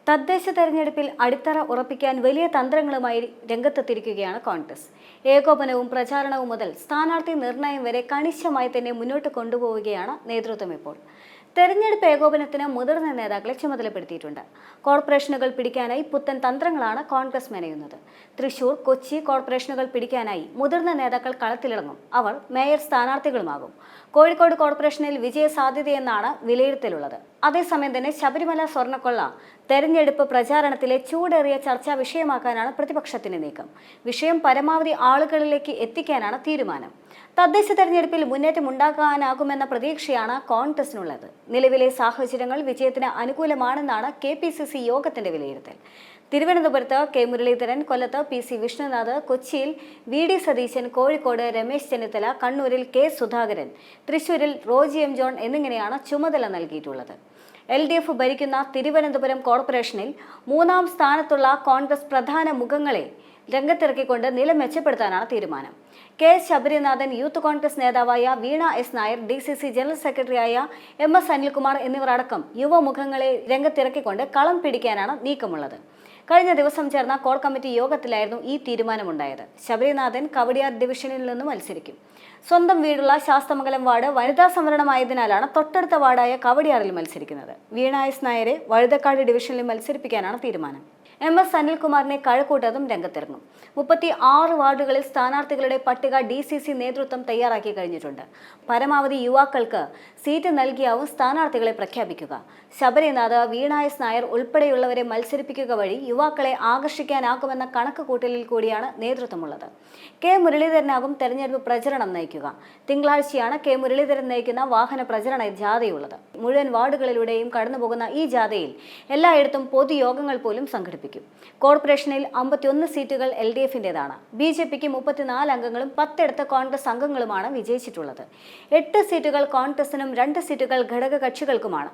തദ്ദേശ തെരഞ്ഞെടുപ്പിൽ അടിത്തറ ഉറപ്പിക്കാൻ വലിയ തന്ത്രങ്ങളുമായി രംഗത്തെത്തിയിരിക്കുകയാണ് കോൺഗ്രസ്. ഏകോപനവും പ്രചാരണവും മുതൽ സ്ഥാനാർത്ഥി നിർണയം വരെ കണിശമായി തന്നെ മുന്നോട്ട് കൊണ്ടുപോവുകയാണ് നേതൃത്വം ഇപ്പോൾ. തെരഞ്ഞെടുപ്പ് ഏകോപനത്തിന് മുതിർന്ന നേതാക്കളെ ചുമതലപ്പെടുത്തിയിട്ടുണ്ട്. കോർപ്പറേഷനുകൾ പിടിക്കാനായി പുത്തൻ തന്ത്രങ്ങളാണ് കോൺഗ്രസ് മെനയുന്നത്. തൃശൂർ, കൊച്ചി കോർപ്പറേഷനുകൾ പിടിക്കാനായി മുതിർന്ന നേതാക്കൾ കളത്തിലിറങ്ങും. അവർ മേയർ സ്ഥാനാർത്ഥികളുമാകും. കോഴിക്കോട് കോർപ്പറേഷനിൽ വിജയ സാധ്യതയെന്നാണ് വിലയിരുത്തലുള്ളത്. അതേസമയം തന്നെ ശബരിമല സ്വർണ്ണക്കൊള്ള തെരഞ്ഞെടുപ്പ് പ്രചാരണത്തിലെ ചൂടേറിയ ചർച്ചാ വിഷയമാക്കാനാണ് പ്രതിപക്ഷത്തിന്റെ നീക്കം. വിഷയം പരമാവധി ആളുകളിലേക്ക് എത്തിക്കാനാണ് തീരുമാനം. തദ്ദേശ തെരഞ്ഞെടുപ്പിൽ മുന്നേറ്റം ഉണ്ടാക്കാനാകുമെന്ന പ്രതീക്ഷയാണ് കോൺഗ്രസിനുള്ളത്. നിലവിലെ സാഹചര്യങ്ങൾ വിജയത്തിന് അനുകൂലമാണെന്നാണ് KPCC യോഗത്തിന്റെ വിലയിരുത്തൽ. തിരുവനന്തപുരത്ത് K മുരളീധരൻ, കൊല്ലത്ത് PC വിഷ്ണുനാഥ്, കൊച്ചിയിൽ VD സതീശൻ, കോഴിക്കോട് രമേശ് ചെന്നിത്തല, കണ്ണൂരിൽ K സുധാകരൻ, തൃശൂരിൽ റോജി M ജോൺ എന്നിങ്ങനെയാണ് ചുമതല നൽകിയിട്ടുള്ളത്. LDF ഭരിക്കുന്ന തിരുവനന്തപുരം കോർപ്പറേഷനിൽ 3ാം സ്ഥാനത്തുള്ള കോൺഗ്രസ് പ്രധാന മുഖങ്ങളെ രംഗത്തിറക്കിക്കൊണ്ട് നില മെച്ചപ്പെടുത്താനാണ് തീരുമാനം. K ശബരിനാഥൻ, യൂത്ത് കോൺഗ്രസ് നേതാവായ Veena S Nair, DCC general സെക്രട്ടറിയായ MS അനിൽകുമാർ എന്നിവർ അടക്കം യുവമുഖങ്ങളെ രംഗത്തിറക്കിക്കൊണ്ട് കളം പിടിക്കാനാണ് നീക്കമുള്ളത്. കഴിഞ്ഞ ദിവസം ചേർന്ന കോർ കമ്മിറ്റി യോഗത്തിലായിരുന്നു ഈ തീരുമാനമുണ്ടായത്. ശബരിനാഥൻ കവടിയാർ ഡിവിഷനിൽ നിന്ന് മത്സരിക്കും. സ്വന്തം വീടുള്ള ശാസ്തമംഗലം വാർഡ് വനിതാ സംവരണമായതിനാലാണ് തൊട്ടടുത്ത വാർഡായ കവടിയാറിൽ മത്സരിക്കുന്നത്. വീണ S നായരെ വഴുതക്കാട് ഡിവിഷനിൽ മത്സരിപ്പിക്കാനാണ് തീരുമാനം. MS അനിൽകുമാറിനെ കഴക്കൂട്ടതും രംഗത്തിറങ്ങും. 36 വാർഡുകളിൽ സ്ഥാനാർത്ഥികളുടെ പട്ടിക DCC നേതൃത്വം തയ്യാറാക്കി കഴിഞ്ഞിട്ടുണ്ട്. പരമാവധി യുവാക്കൾക്ക് സീറ്റ് നൽകിയാവും സ്ഥാനാർത്ഥികളെ പ്രഖ്യാപിക്കുക. ശബരിനാഥ്, വീണ S നായർ ഉൾപ്പെടെയുള്ളവരെ മത്സരിപ്പിക്കുക വഴി യുവാക്കളെ ആകർഷിക്കാനാകുമെന്ന കണക്കുകൂട്ടലിൽ കൂടിയാണ് നേതൃത്വമുള്ളത്. K മുരളീധരനാകും തെരഞ്ഞെടുപ്പ് പ്രചരണം നയിക്കുക. തിങ്കളാഴ്ചയാണ് K മുരളീധരൻ നയിക്കുന്ന വാഹന പ്രചരണ ജാഥയുള്ളത്. മുഴുവൻ വാർഡുകളിലൂടെയും കടന്നുപോകുന്ന ഈ ജാഥയിൽ എല്ലായിടത്തും പൊതുയോഗങ്ങൾ പോലും സംഘടിപ്പിക്കും. കോർപ്പറേഷനിൽ 51 സീറ്റുകൾ LDF-ന്റേതാണ്. BJPക്ക് 34 അംഗങ്ങളും 10 കോൺഗ്രസ് അംഗങ്ങളുമാണ് വിജയിച്ചിട്ടുള്ളത്. 8 സീറ്റുകൾ കോൺഗ്രസിനും 2 സീറ്റുകൾ ഘടക കക്ഷികൾക്കുമാണ്.